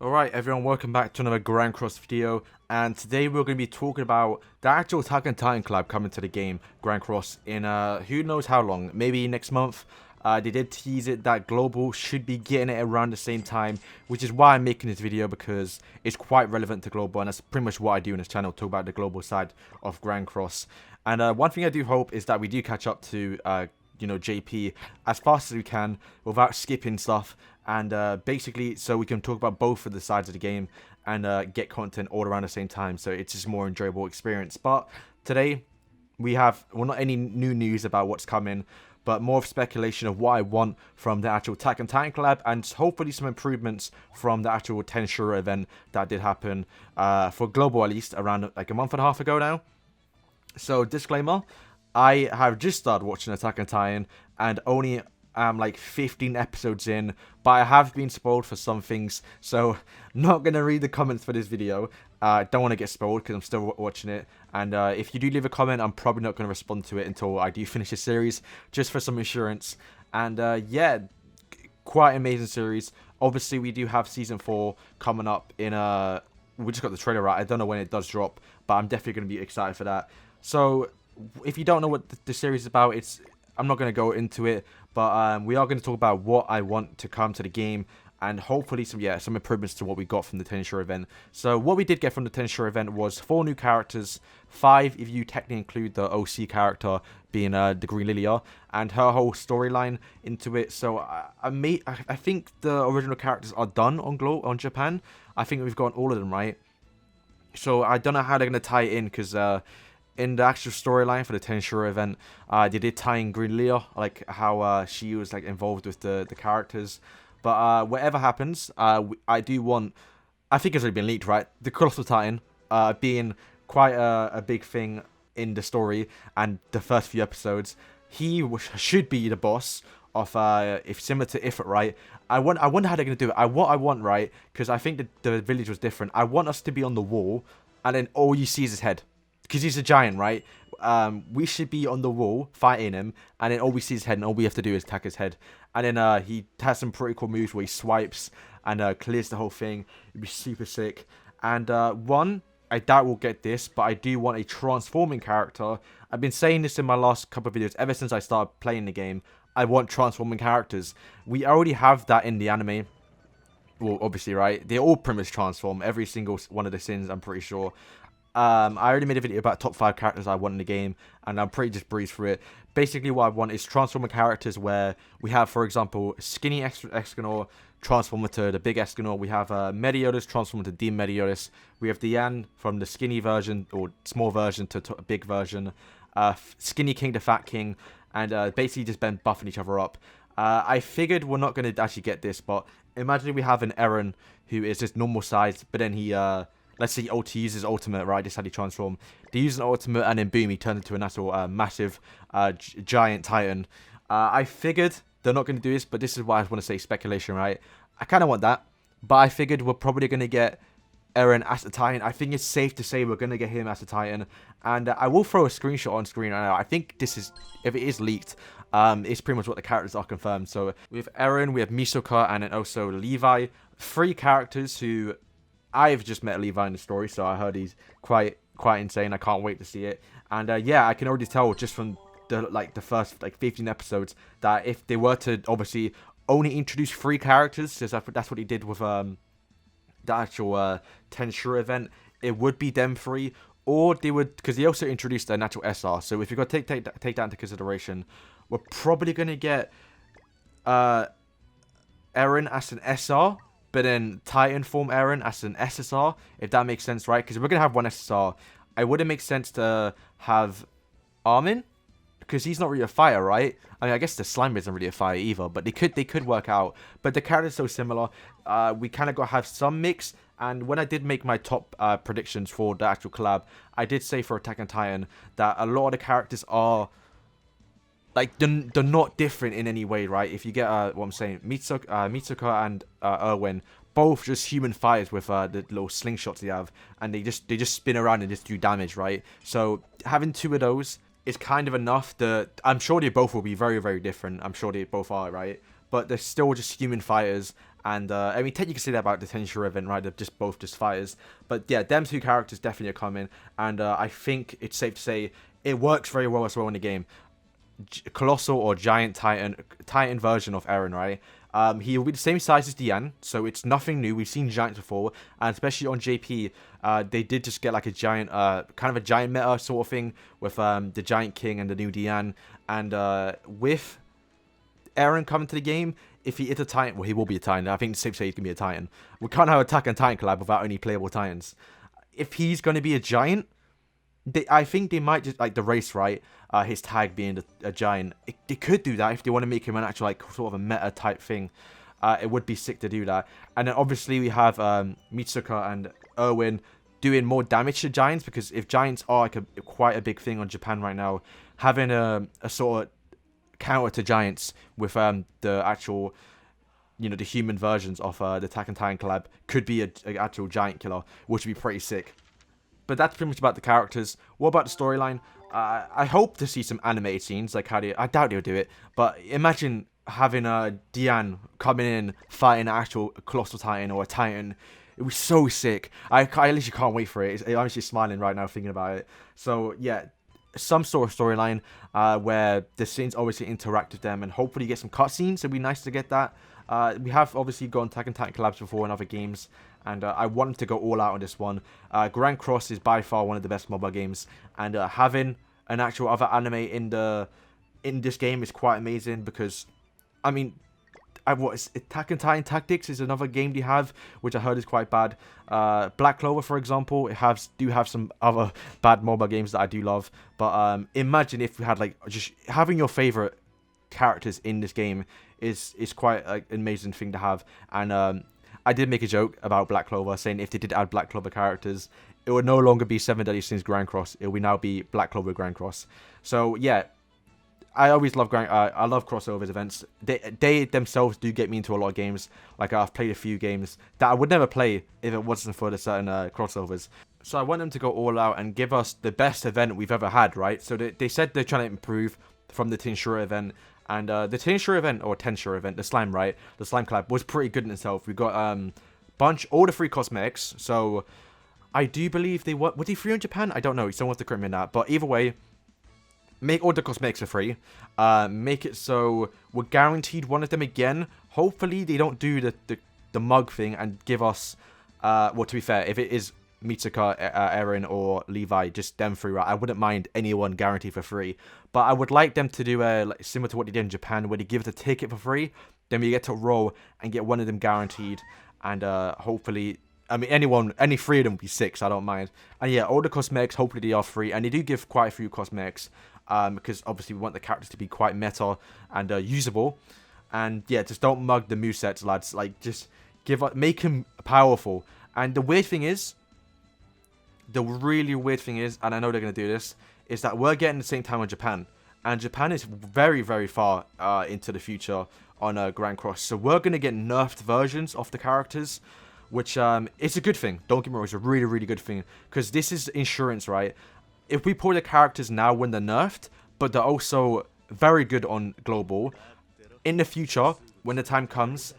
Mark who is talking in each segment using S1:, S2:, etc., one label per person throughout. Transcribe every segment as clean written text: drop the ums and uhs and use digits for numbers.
S1: Alright everyone, welcome back to another Grand Cross video, and today we're going to be talking about the actual Attack on Titan collab coming to the game, Grand Cross, in who knows how long, maybe next month. They did tease it that Global should be getting it around the same time, which is why I'm making this video, because it's quite relevant to Global, and that's pretty much what I do in this channel, talk about the Global side of Grand Cross. And one thing I do hope is that we do catch up to JP as fast as we can without skipping stuff, and basically so we can talk about both of the sides of the game and get content all around the same time, so it's just a more enjoyable experience. But today we have, well, not any new news about what's coming, but more of speculation of what I want from the actual Attack on Titan collab, and hopefully some improvements from the actual Tensura event that did happen for Global, at least around like a month and a half ago now. So disclaimer, I have just started watching Attack on Titan and only like 15 episodes in, but I have been spoiled for some things, so not going to read the comments for this video. Don't want to get spoiled because I'm still watching it, and if you do leave a comment, I'm probably not going to respond to it until I do finish the series, just for some assurance. And yeah, quite amazing series. Obviously we do have season 4 coming up in we just got the trailer out. I don't know when it does drop, but I'm definitely going to be excited for that. So if you don't know what the series is about, I'm not going to go into it, but we are going to talk about what I want to come to the game, and hopefully some improvements to what we got from the Tensura event. So what we did get from the Tensura event was 4 new characters, 5 if you technically include the OC character being the Green LILLIA, and her whole storyline into it. So I think the original characters are done on Japan. I think we've gotten all of them right. So I don't know how they're going to tie it in, because in the actual storyline for the Tensura event, they did tie in Green LILLIA, like how she was like involved with the characters. But whatever happens, I do want, I think it's already been leaked, right? The Colossal Titan being quite a big thing in the story and the first few episodes. He should be the boss of, if similar to Ifrit, right? I wonder how they're going to do it. What I want, right, because I think the village was different. I want us to be on the wall, and then all you see is his head. Because he's a giant, right? We should be on the wall fighting him, and then all we see is his head, and all we have to do is attack his head. And then he has some pretty cool moves where he swipes and clears the whole thing. It'd be super sick. And I doubt we'll get this, but I do want a transforming character. I've been saying this in my last couple of videos ever since I started playing the game. I want transforming characters. We already have that in the anime. Well, obviously, right? They all pretty much transform. Every single one of the sins, I'm pretty sure. I already made a video about top 5 characters I want in the game, and I'm pretty just breezed through it. Basically, what I want is transformer characters where we have, for example, skinny Escanor transformer to the big Escanor. We have Meliodas transformer to Demon Meliodas. We have Diane from the skinny version or small version to big version. Skinny King to Fat King, and basically just been buffing each other up. I figured we're not going to actually get this, but imagine we have an Eren who is just normal size, but then he let's say he uses ultimate, right? Just how he transform. They use an ultimate, and then boom, he turns into an actual massive giant titan. I figured they're not going to do this, but this is why I want to say speculation, right? I kind of want that, but I figured we're probably going to get Eren as a Titan. I think it's safe to say we're going to get him as a Titan, and I will throw a screenshot on screen right now. I think this is, if it is leaked, it's pretty much what the characters are confirmed. So we have Eren, we have Misoka, and then also Levi. 3 characters who I've just met Levi in the story, so I heard he's quite insane. I can't wait to see it. And yeah, I can already tell just from the first 15 episodes that if they were to obviously only introduce 3 characters, because that's what he did with the actual Tensura event, it would be them 3, or they would, because they also introduced a natural SR. So if you're gonna take that into consideration, we're probably gonna get Eren as an SR, but then Titan form Eren as an SSR, if that makes sense, right? Because we're going to have one SSR. It wouldn't make sense to have Armin, because he's not really a fighter, right? I mean, I guess the slime isn't really a fighter either, but they could work out. But the character's so similar. We kind of got to have some mix. And when I did make my top predictions for the actual collab, I did say for Attack on Titan that a lot of the characters are, like, they're not different in any way, right? If you get what I'm saying, Mitsuka and Erwin, both just human fighters with the little slingshots they have, and they just spin around and just do damage, right? So having 2 of those is kind of enough. I'm sure they both will be very, very different. I'm sure they both are, right? But they're still just human fighters. And, I mean, technically you can say that about the Tenshinra event, right? They're just both just fighters. But, yeah, them two characters definitely are coming. And I think it's safe to say it works very well as well in the game. Colossal or Giant Titan version of Eren, right? He will be the same size as Dian, so it's nothing new. We've seen Giants before, and especially on JP, they did just get like a giant, kind of a giant meta sort of thing with the Giant King and the new Dian. And with Eren coming to the game, if he is a Titan, well, he will be a Titan. I think it's safe to say he's going to be a Titan. We can't have Attack on Titan collab without any playable Titans. If he's going to be a Giant, I think they might just, like the race, right? His tag being a giant. They could do that if they want to make him an actual, like, sort of a meta type thing. It would be sick to do that. And then obviously we have Mitsuka and Erwin doing more damage to giants, because if giants are like quite a big thing on Japan right now, having a sort of counter to giants with the actual, you know, the human versions of the Attack on Titan collab could be an actual giant killer, which would be pretty sick. But that's pretty much about the characters. What about the storyline? I hope to see some animated scenes, like how they... I doubt they'll do it, but imagine having Dian coming in, fighting an actual Colossal Titan or a Titan. It was so sick. I literally can't wait for it. I'm actually smiling right now thinking about it. So, yeah, some sort of storyline where the scenes obviously interact with them, and hopefully get some cutscenes. It'd be nice to get that. We have obviously gone Attack on Titan collabs before in other games, and I want them to go all out on this one. Grand Cross is by far one of the best mobile games, and having an actual other anime in this game is quite amazing, because, I mean, Attack on Titan Tactics is another game they have, which I heard is quite bad. Black Clover, for example, do have some other bad mobile games that I do love, but imagine if we had, like, just having your favorite characters in this game is quite an amazing thing to have. And I did make a joke about Black Clover, saying if they did add Black Clover characters, it would no longer be 7 Deadly Sins Grand Cross. It would now be Black Clover Grand Cross. So yeah, I always love I love crossovers events. They themselves do get me into a lot of games. Like, I've played a few games that I would never play if it wasn't for the certain crossovers. So I want them to go all out and give us the best event we've ever had, right? So they said they're trying to improve from the Tenshinra event. And the Tenshinra event, the slime, right? The slime collab was pretty good in itself. We got all the free cosmetics. So I do believe were they free in Japan? I don't know. Someone wants to correct me on that. But either way, make all the cosmetics for free. Make it so we're guaranteed one of them again. Hopefully they don't do the mug thing and give us, well, to be fair, if it is Mitsuka, Eren, or Levi, just them free, right? I wouldn't mind anyone guaranteed for free. But I would like them to do like, similar to what they did in Japan, where they give the ticket for free, then we get to roll and get one of them guaranteed. And hopefully, I mean, any three of them would be sick, so I don't mind. And yeah, all the cosmetics, hopefully they are free. And they do give quite a few cosmetics, because obviously we want the characters to be quite meta and usable. And yeah, just don't mug the movesets, lads. Like, just make him powerful. And the weird thing is, the really weird thing is, and I know they're going to do this, is that we're getting the same time on Japan. And Japan is very, very far into the future on Grand Cross. So we're going to get nerfed versions of the characters, which it's a good thing. Don't get me wrong, it's a really, really good thing. Because this is insurance, right? If we pull the characters now when they're nerfed, but they're also very good on global, in the future, when the time comes,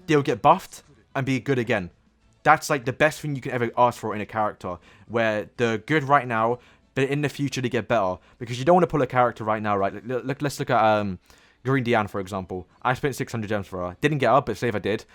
S1: they'll get buffed and be good again. That's like the best thing you can ever ask for in a character, where they're good right now, but in the future they get better. Because you don't want to pull a character right now, right? Let's look at Green Dian, for example. I spent 600 gems for her. Didn't get her, but say if I did.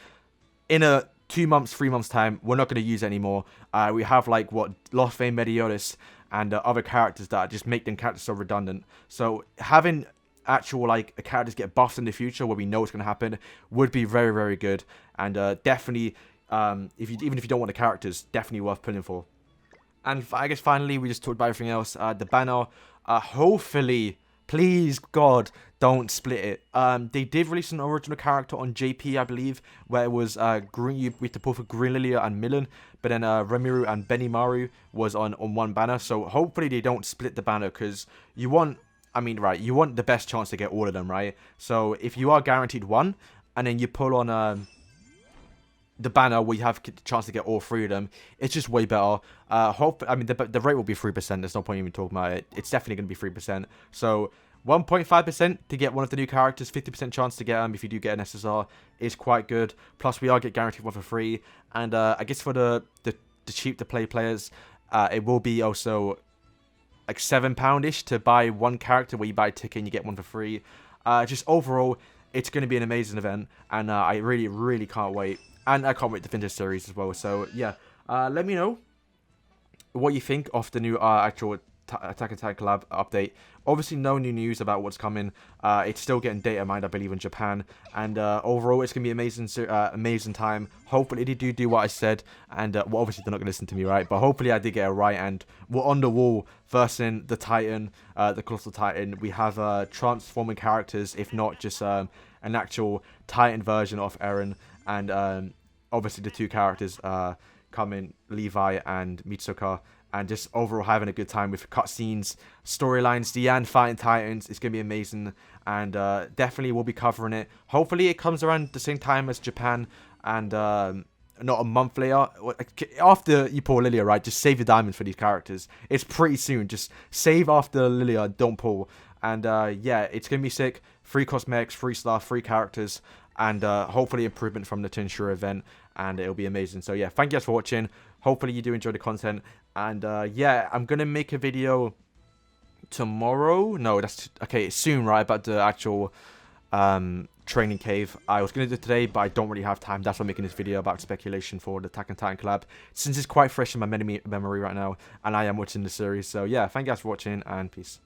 S1: In a 2 months, 3 months time, we're not going to use it anymore. We have like, Lost Fame Meliodas and other characters that just make them characters so redundant. So having actual like characters get buffed in the future where we know it's going to happen would be very, very good. And definitely... even if you don't want the characters, definitely worth pulling for. And I guess finally, we just talked about everything else. The banner, hopefully, please God, don't split it. They did release an original character on JP, I believe, where it was we had to pull for Green LILLIA and MERLIN, but then Rimuru and Benimaru was on one banner. So hopefully they don't split the banner, because you want the best chance to get all of them, right? So if you are guaranteed one, and then you pull on the banner where you have the chance to get all 3 of them. It's just way better. I mean, the rate will be 3%. There's no point even talking about it. It's definitely going to be 3%. So 1.5% to get one of the new characters, 50% chance to get them if you do get an SSR is quite good. Plus, we are get guaranteed one for free. And I guess for the cheap to play players, it will be also like £7-ish to buy one character, where you buy a ticket and you get one for free. Just overall, it's going to be an amazing event, and I really can't wait. And I can't wait to finish this series as well. So yeah, let me know what you think of the new actual Attack on Titan collab update. Obviously, no new news about what's coming. It's still getting data mined, I believe, in Japan. And overall, it's gonna be amazing, amazing time. Hopefully, they do what I said. And well, obviously, they're not gonna listen to me, right? But hopefully, I did get it right. And we're on the wall versing the Titan, the Colossal Titan. We have transforming characters, if not just an actual Titan version of Eren. And obviously, the 2 characters coming, Levi and Mitsuka. And just overall having a good time with cutscenes, storylines, Diane fighting Titans. It's going to be amazing. And definitely we'll be covering it. Hopefully it comes around the same time as Japan. And not a month later. After you pull LILLIA, right? Just save your diamonds for these characters. It's pretty soon. Just save after LILLIA. Don't pull. And yeah, it's going to be sick. Free cosmetics, free stuff, free characters. And hopefully improvement from the Tensure event. And it'll be amazing. So yeah, thank you guys for watching. Hopefully you do enjoy the content. And yeah, I'm going to make a video tomorrow. No, that's okay, soon, right? About the actual training cave. I was going to do it today, but I don't really have time. That's why I'm making this video about speculation for the Attack on Titan collab. Since it's quite fresh in my memory right now. And I am watching the series. So yeah, thank you guys for watching and peace.